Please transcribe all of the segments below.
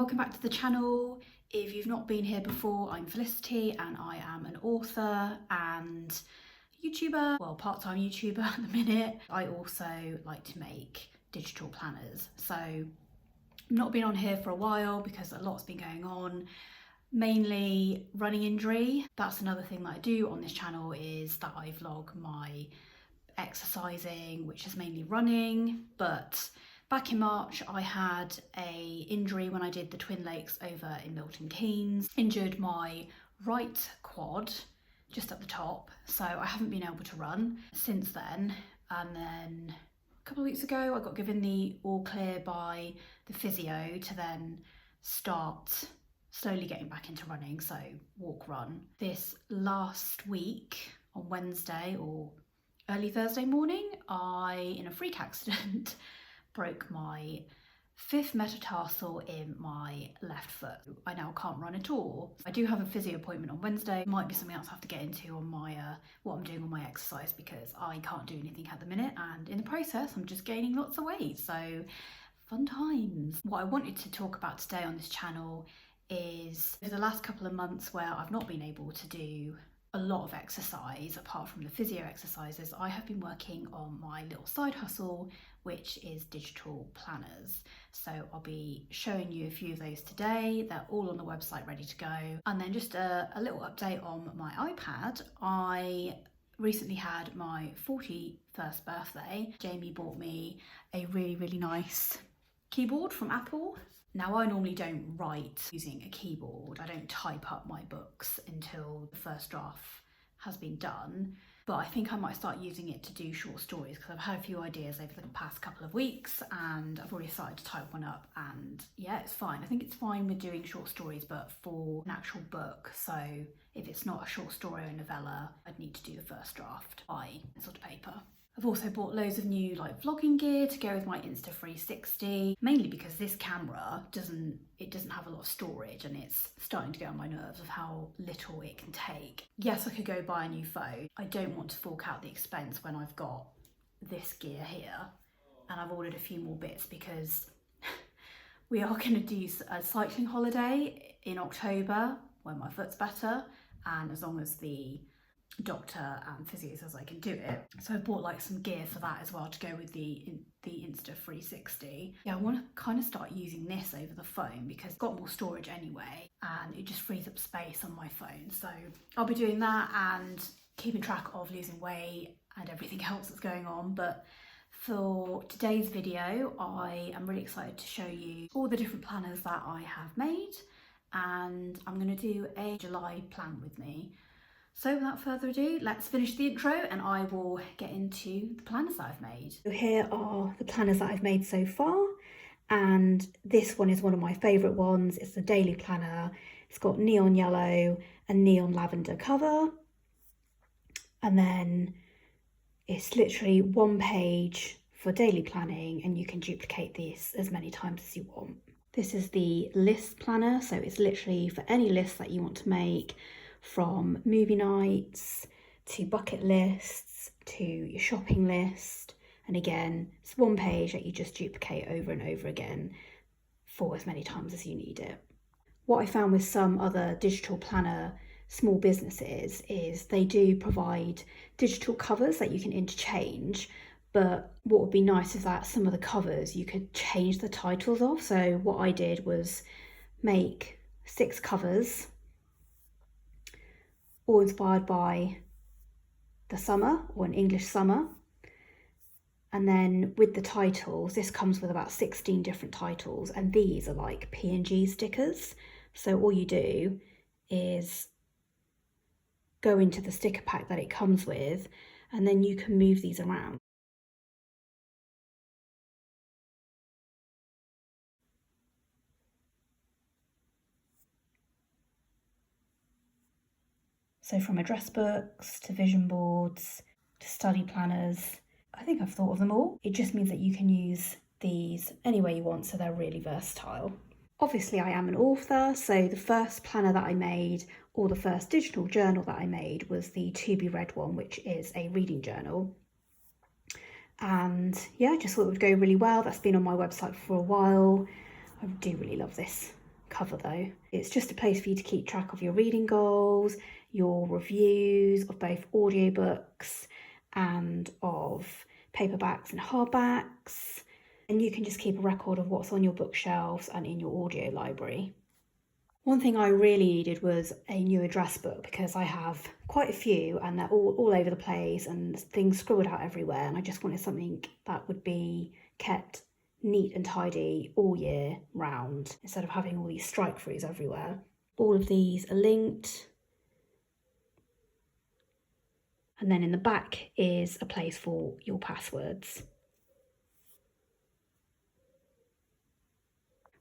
welcome back to the channel. If you've not been here before, I'm Felicity and I am an author and YouTuber, well, part-time YouTuber at the minute. I also like to make digital planners. So I've not been on here for a while because a lot's been going on, mainly running injury. That's another thing that I do on this channel, is that I vlog my exercising, which is mainly running. But back in March, I had a injury when I did the Twin Lakes over in Milton Keynes. Injured my right quad, just at the top, so I haven't been able to run since then. And then a couple of weeks ago, I got given the all clear by the physio to then start slowly getting back into running, so walk, run. This last week on Wednesday or early Thursday morning, I, in a freak accident, broke my 5th metatarsal in my left foot. I now can't run at all. I do have a physio appointment on Wednesday. Might be something else I have to get into on my what I'm doing on my exercise, because I can't do anything at the minute, and in the process I'm just gaining lots of weight, so fun times. What I wanted to talk about today on this channel is the last couple of months where I've not been able to do a lot of exercise apart from the physio exercises. I have been working on my little side hustle, which is digital planners. So I'll be showing you a few of those today. They're all on the website ready to go. And then just a little update on my iPad. I recently had my 41st birthday. Jamie bought me a really nice keyboard from Apple. Now, I normally don't write using a keyboard. I don't type up my books until the first draft has been done, but I think I might start using it to do short stories, because I've had a few ideas over the past couple of weeks and I've already started to type one up, and yeah, it's fine. I think it's fine with doing short stories, but for an actual book, so if it's not a short story or a novella, I'd need to do the first draft by pencil to paper. I've also bought loads of new vlogging gear to go with my Insta360, mainly because this camera doesn't have a lot of storage, and it's starting to get on my nerves of how little it can take. Yes, I could go buy a new phone. I don't want to fork out the expense when I've got this gear here, and I've ordered a few more bits because we are going to do a cycling holiday in October when my foot's better, and as long as the doctor and physio says I can do it. So I bought some gear for that as well to go with the Insta360. Yeah, I want to kind of start using this over the phone because it's got more storage anyway, and it just frees up space on my phone. So I'll be doing that and keeping track of losing weight and everything else that's going on. But for today's video, I am really excited to show you all the different planners that I have made, and I'm going to do a July plan with me. So without further ado, let's finish the intro and I will get into the planners that I've made. So here are the planners that I've made so far, and this one is one of my favourite ones. It's the daily planner. It's got neon yellow and neon lavender cover, and then it's literally one page for daily planning, and you can duplicate this as many times as you want. This is the list planner, so it's literally for any list that you want to make, from movie nights to bucket lists to your shopping list. And again, it's one page that you just duplicate over and over again for as many times as you need it. What I found with some other digital planner small businesses is they do provide digital covers that you can interchange, but what would be nice is that some of the covers you could change the titles of. So what I did was make 6 covers, all inspired by the summer or an English summer. And then with the titles, this comes with about 16 different titles, and these are like PNG stickers. So all you do is go into the sticker pack that it comes with, and then you can move these around. So from address books to vision boards to study planners, I think I've thought of them all. It just means that you can use these any way you want, so they're really versatile. Obviously I am an author, so the first planner that I made, or the first digital journal that I made, was the To Be Read one, which is a reading journal. And yeah, I just thought it would go really well. That's been on my website for a while. I do really love this cover though. It's just a place for you to keep track of your reading goals, your reviews of both audiobooks and of paperbacks and hardbacks. And you can just keep a record of what's on your bookshelves and in your audio library. One thing I really needed was a new address book because I have quite a few and they're all over the place and things scribbled out everywhere, and I just wanted something that would be kept neat and tidy all year round instead of having all these strike throughs everywhere. All of these are linked. And then in the back is a place for your passwords.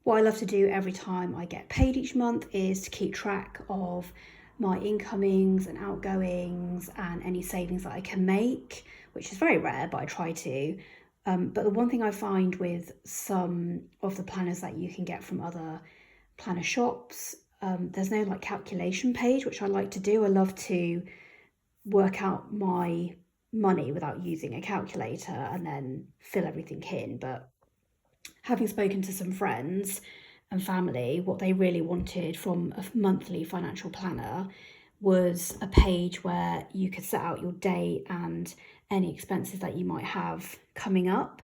What I love to do every time I get paid each month is to keep track of my incomings and outgoings and any savings that I can make, which is very rare, but I try to. But the one thing I find with some of the planners that you can get from other planner shops, there's no like calculation page, which I like to do. I love to work out my money without using a calculator and then fill everything in. But having spoken to some friends and family, what they really wanted from a monthly financial planner was a page where you could set out your date and any expenses that you might have coming up.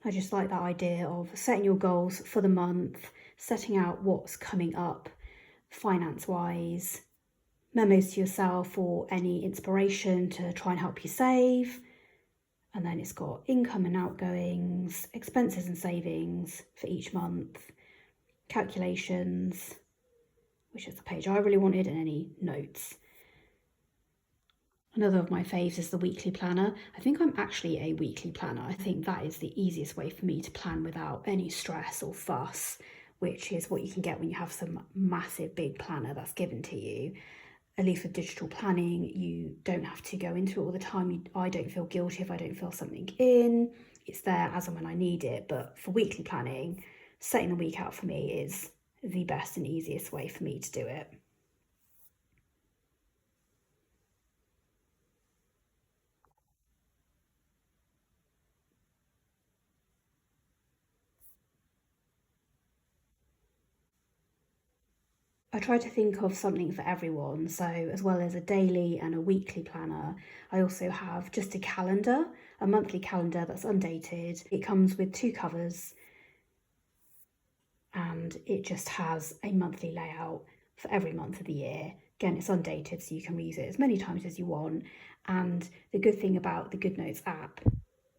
I just like that idea of setting your goals for the month, setting out what's coming up finance wise, memos to yourself or any inspiration to try and help you save. And then it's got income and outgoings, expenses and savings for each month, calculations, which is the page I really wanted, and any notes. Another of my faves is the weekly planner. I think I'm actually a weekly planner. I think that is the easiest way for me to plan without any stress or fuss, which is what you can get when you have some massive big planner that's given to you. At least with digital planning, you don't have to go into it all the time. I don't feel guilty if I don't fill something in. It's there as and when I need it. But for weekly planning, setting the week out for me is the best and easiest way for me to do it. I try to think of something for everyone. So, as well as a daily and a weekly planner, I also have just a calendar, a monthly calendar that's undated. It comes with 2 covers and it just has a monthly layout for every month of the year. Again, it's undated, so you can reuse it as many times as you want. And the good thing about the GoodNotes app,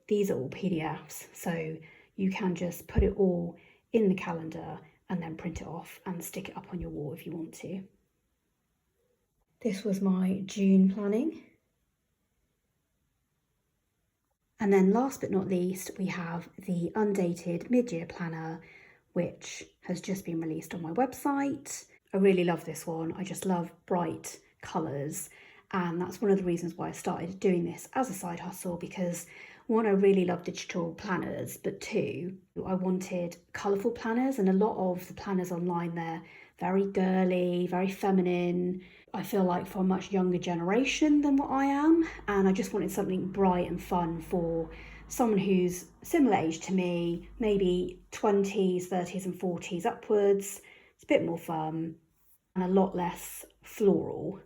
these are all PDFs, so you can just put it all in the calendar and then print it off and stick it up on your wall if you want to. This was my June planning. And then last but not least, we have the Undated mid-year planner, which has just been released on my website. I really love this one. I just love bright colours. And that's one of the reasons why I started doing this as a side hustle, because one, I really love digital planners, but two, I wanted colourful planners, and a lot of the planners online, they're very girly, very feminine. I feel like for a much younger generation than what I am, and I just wanted something bright and fun for someone who's similar age to me, maybe 20s, 30s and 40s upwards. It's a bit more fun and a lot less floral.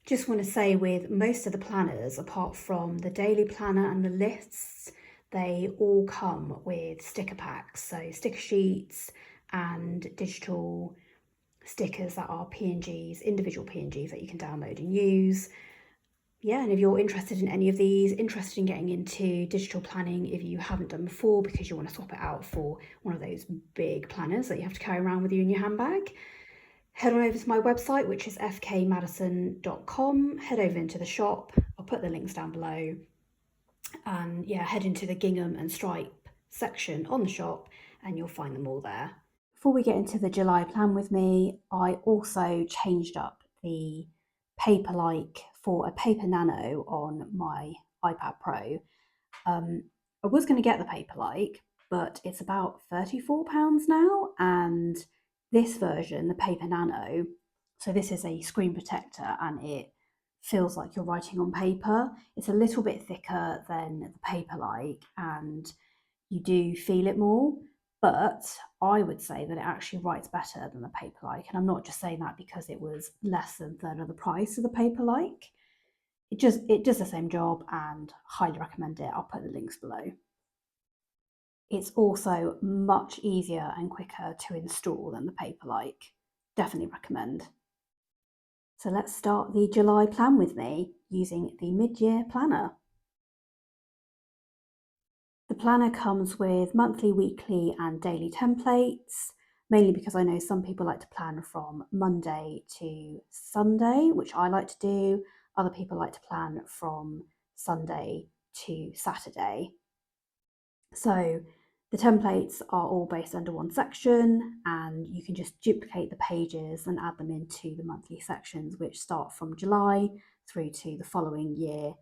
Just want to say, with most of the planners, apart from the daily planner and the lists, they all come with sticker packs, so sticker sheets and digital stickers that are PNGs, individual PNGs that you can download and use. Yeah, and if you're interested in any of these, interested in getting into digital planning if you haven't done before because you want to swap it out for one of those big planners that you have to carry around with you in your handbag, head on over to my website, which is fkmadison.com. Head over into the shop. I'll put the links down below. And yeah, head into the Gingham and Stripe section on the shop and you'll find them all there. Before we get into the July plan with me, I also changed up the Paperlike for a paper nano on my iPad Pro. I was going to get the Paperlike, but it's about £34 now, and this version, the Paper Nano, So this is a screen protector and it feels like you're writing on paper. It's a little bit thicker than the Paperlike and you do feel it more, but I would say that it actually writes better than the Paperlike. And I'm not just saying that because it was less than a third of the price of the Paperlike. It does the same job and highly recommend it. I'll put the links below. It's also much easier and quicker to install than the Paperlike. Definitely recommend. So let's start the July plan with me using the mid-year planner. The planner comes with monthly, weekly and daily templates, mainly because I know some people like to plan from Monday to Sunday, which I like to do. Other people like to plan from Sunday to Saturday. So the templates are all based under one section and you can just duplicate the pages and add them into the monthly sections, which start from July through to the following year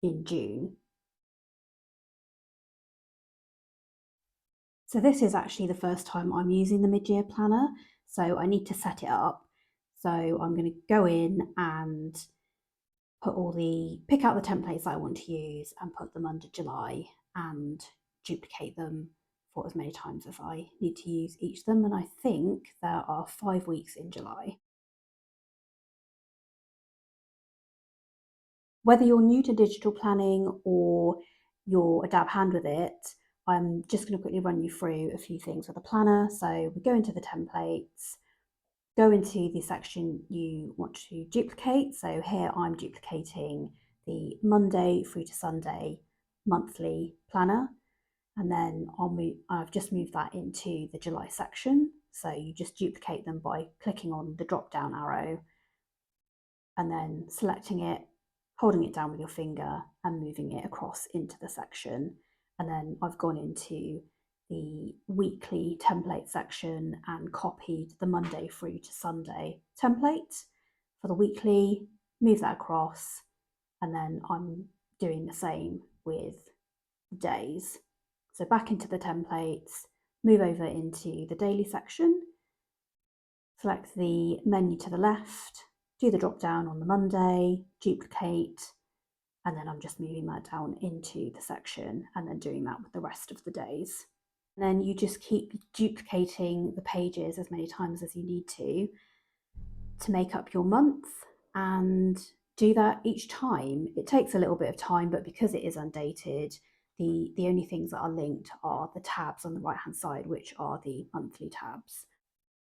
in June. So this is actually the first time I'm using the mid-year planner, so I need to set it up. So I'm going to go in and pick out the templates that I want to use and put them under July and duplicate them for as many times as I need to use each of them. And I think there are 5 weeks in July. Whether you're new to digital planning or you're a dab hand with it, I'm just going to quickly run you through a few things with the planner. So we go into the templates, go into the section you want to duplicate. So here I'm duplicating the Monday through to Sunday monthly planner. And then I've just moved that into the July section. So you just duplicate them by clicking on the drop down arrow and then selecting it, holding it down with your finger and moving it across into the section. And then I've gone into the weekly template section and copied the Monday through to Sunday template for the weekly, move that across, and then I'm doing the same with days. So back into the templates, move over into the daily section, select the menu to the left, do the drop down on the Monday, duplicate, and then I'm just moving that down into the section and then doing that with the rest of the days. And then you just keep duplicating the pages as many times as you need to make up your month and do that each time. It takes a little bit of time, but because it is undated, the only things that are linked are the tabs on the right hand side, which are the monthly tabs.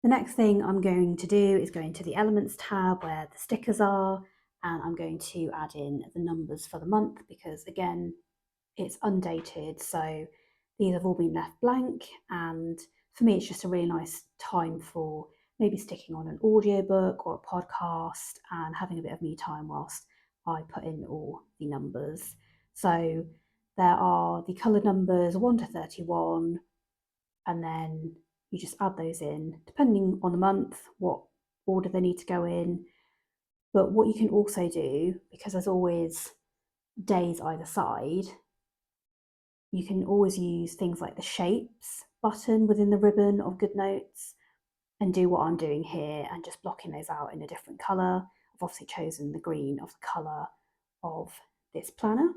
The next thing I'm going to do is go into the Elements tab where the stickers are, and I'm going to add in the numbers for the month because again, it's undated. So these have all been left blank. And for me, it's just a really nice time for maybe sticking on an audiobook or a podcast and having a bit of me time whilst I put in all the numbers. So there are the coloured numbers 1 to 31, and then you just add those in depending on the month, what order they need to go in. But what you can also do, because there's always days either side, you can always use things like the shapes button within the ribbon of GoodNotes and do what I'm doing here and just blocking those out in a different colour. I've obviously chosen the green of the colour of this planner.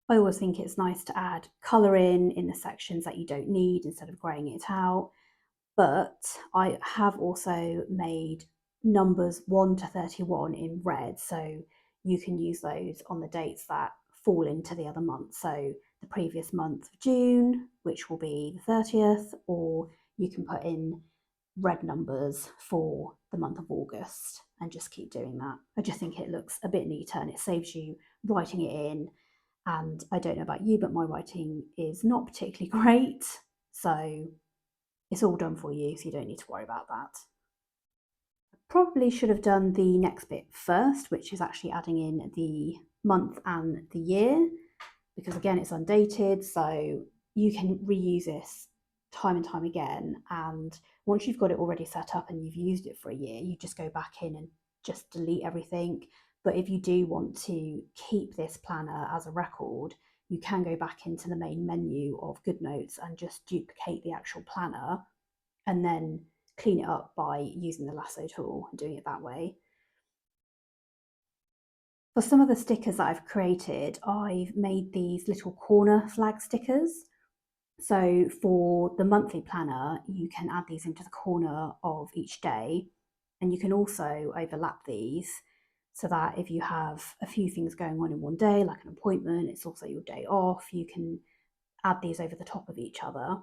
I always think it's nice to add colour in the sections that you don't need instead of greying it out. But I have also made numbers 1 to 31 in red, so you can use those on the dates that fall into the other month. So the previous month of June, which will be the 30th, or you can put in red numbers for the month of August and just keep doing that. I just think it looks a bit neater and it saves you writing it in. And I don't know about you, but my writing is not particularly great. So it's all done for you, so you don't need to worry about that. Probably should have done the next bit first, which is actually adding in the month and the year, because again, it's undated, so you can reuse this time and time again. And once you've got it already set up and you've used it for a year, you just go back in and just delete everything. But if you do want to keep this planner as a record, you can go back into the main menu of GoodNotes and just duplicate the actual planner and then clean it up by using the lasso tool and doing it that way. For some of the stickers that I've created, I've made these little corner flag stickers. So for the monthly planner, you can add these into the corner of each day, and you can also overlap these so that if you have a few things going on in one day, like an appointment, it's also your day off, you can add these over the top of each other.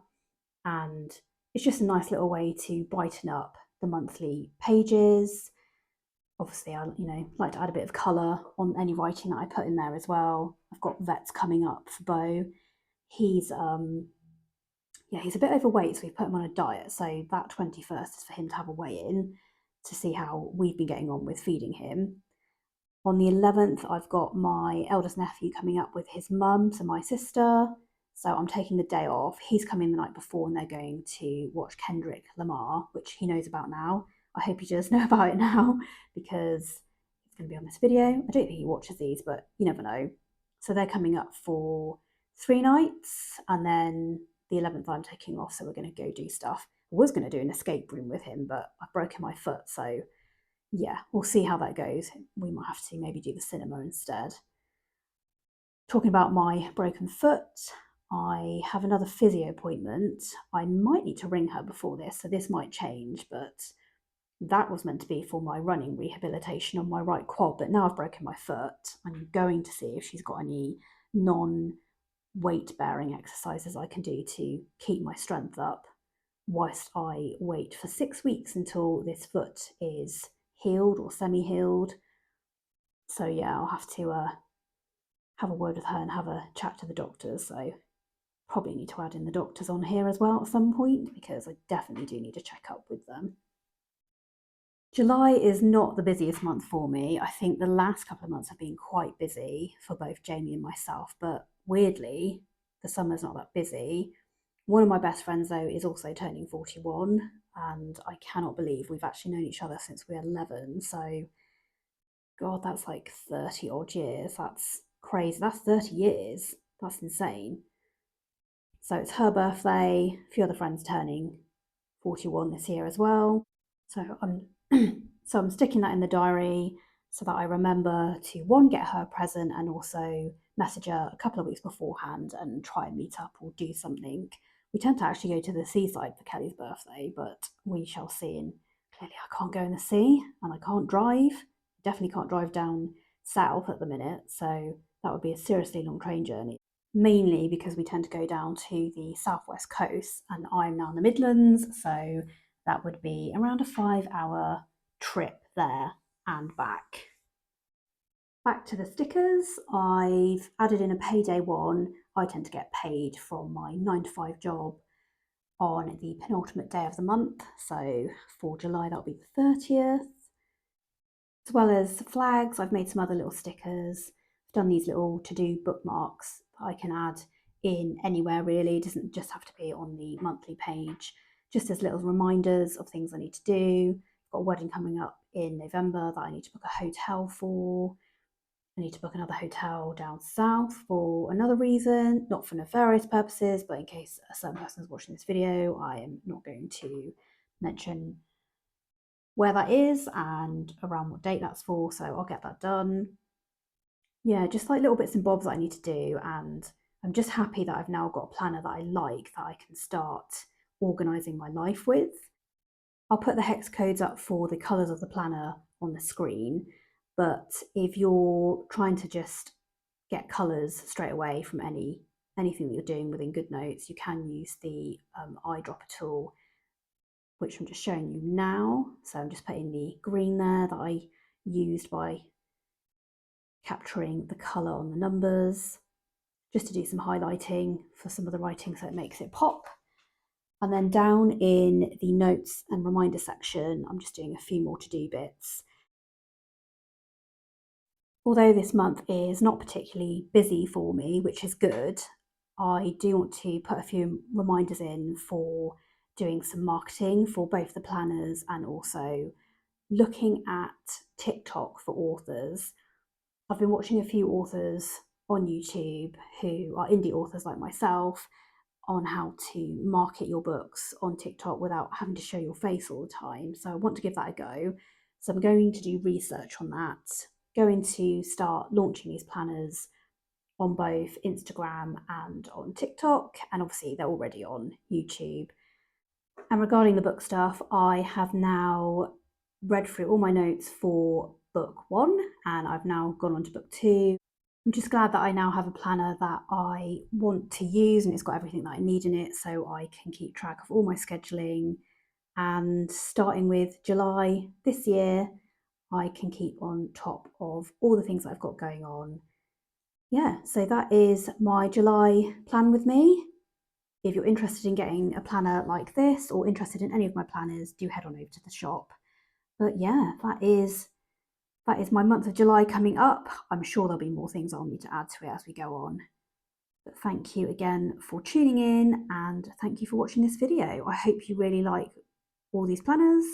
And it's just a nice little way to brighten up the monthly pages. Obviously, I like to add a bit of colour on any writing that I put in there as well. I've got vets coming up for Bo. He's he's a bit overweight, so we've put him on a diet. So that 21st is for him to have a weigh-in to see how we've been getting on with feeding him. On the 11th, I've got my eldest nephew coming up with his mum, so my sister. So I'm taking the day off. He's coming the night before and they're going to watch Kendrick Lamar, which he knows about now. I hope he does know about it now because it's going to be on this video. I don't think he watches these, but you never know. So they're coming up for 3 nights, and then the 11th I'm taking off, so we're going to go do stuff. I was going to do an escape room with him, but I've broken my foot, so yeah, we'll see how that goes. We might have to maybe do the cinema instead. Talking about my broken foot, I have another physio appointment. I might need to ring her before this, so this might change, but that was meant to be for my running rehabilitation on my right quad, but now I've broken my foot. I'm going to see if she's got any non-weight bearing exercises I can do to keep my strength up whilst I wait for 6 weeks until this foot is healed or semi-healed. So yeah, I'll have to have a word with her and have a chat to the doctors. So probably need to add in the doctors on here as well at some point, because I definitely do need to check up with them. July is not the busiest month for me. I think the last couple of months have been quite busy for both Jamie and myself, but weirdly, the summer's not that busy. One of my best friends, though, is also turning 41, and I cannot believe we've actually known each other since we were 11. So, God, that's like 30 odd years. That's crazy. That's 30 years. That's insane. So it's her birthday, a few other friends turning 41 this year as well. So I'm so I'm sticking that in the diary so that I remember to, one, get her a present, and also message her a couple of weeks beforehand and try and meet up or do something. We tend to actually go to the seaside for Kelly's birthday, but we shall see. And clearly I can't go in the sea and I can't drive. Definitely can't drive down south at the minute, so that would be a seriously long train journey. Mainly because we tend to go down to the southwest coast, and I'm now in the Midlands, so that would be around a 5-hour trip there and back. Back to the stickers, I've added in a payday one. I tend to get paid from my 9 to 5 job on the penultimate day of the month. So for July, that'll be the 30th. As well as flags, I've made some other little stickers. I've done these little to-do bookmarks that I can add in anywhere really. It doesn't just have to be on the monthly page, just as little reminders of things I need to do. I've got a wedding coming up in November that I need to book a hotel for. I need to book another hotel down south for another reason, not for nefarious purposes, but in case a certain person is watching this video, I am not going to mention where that is and around what date that's for, so I'll get that done. Yeah, just like little bits and bobs that I need to do, and I'm just happy that I've now got a planner that I like, that I can start organising my life with. I'll put the hex codes up for the colours of the planner on the screen, but if you're trying to just get colours straight away from anything that you're doing within GoodNotes, you can use the eyedropper tool, which I'm just showing you now. So I'm just putting the green there that I used by capturing the colour on the numbers, just to do some highlighting for some of the writing so it makes it pop. And then down in the notes and reminder section, I'm just doing a few more to-do bits. Although this month is not particularly busy for me, which is good, I do want to put a few reminders in for doing some marketing for both the planners and also looking at TikTok for authors. I've been watching a few authors on YouTube who are indie authors like myself, on how to market your books on TikTok without having to show your face all the time. So I want to give that a go. So I'm going to do research on that, going to start launching these planners on both Instagram and on TikTok, and obviously they're already on YouTube. And regarding the book stuff, I have now read through all my notes for book 1, and I've now gone on to book 2. I'm just glad that I now have a planner that I want to use, and it's got everything that I need in it, so I can keep track of all my scheduling. And starting with July this year, I can keep on top of all the things that I've got going on. Yeah, so that is my July plan with me. If you're interested in getting a planner like this or interested in any of my planners, do head on over to the shop. But yeah, that is my month of July coming up. I'm sure there'll be more things I'll need to add to it as we go on. But thank you again for tuning in, and thank you for watching this video. I hope you really like all these planners,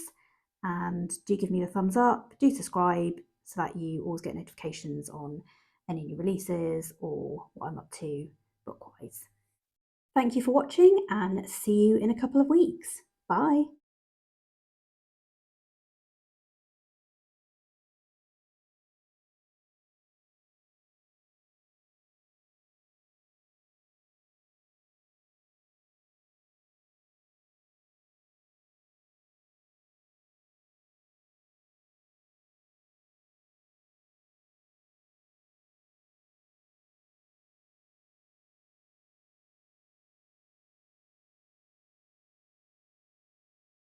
and do give me the thumbs up, do subscribe so that you always get notifications on any new releases or what I'm up to book-wise. Thank you for watching, and see you in a couple of weeks. Bye.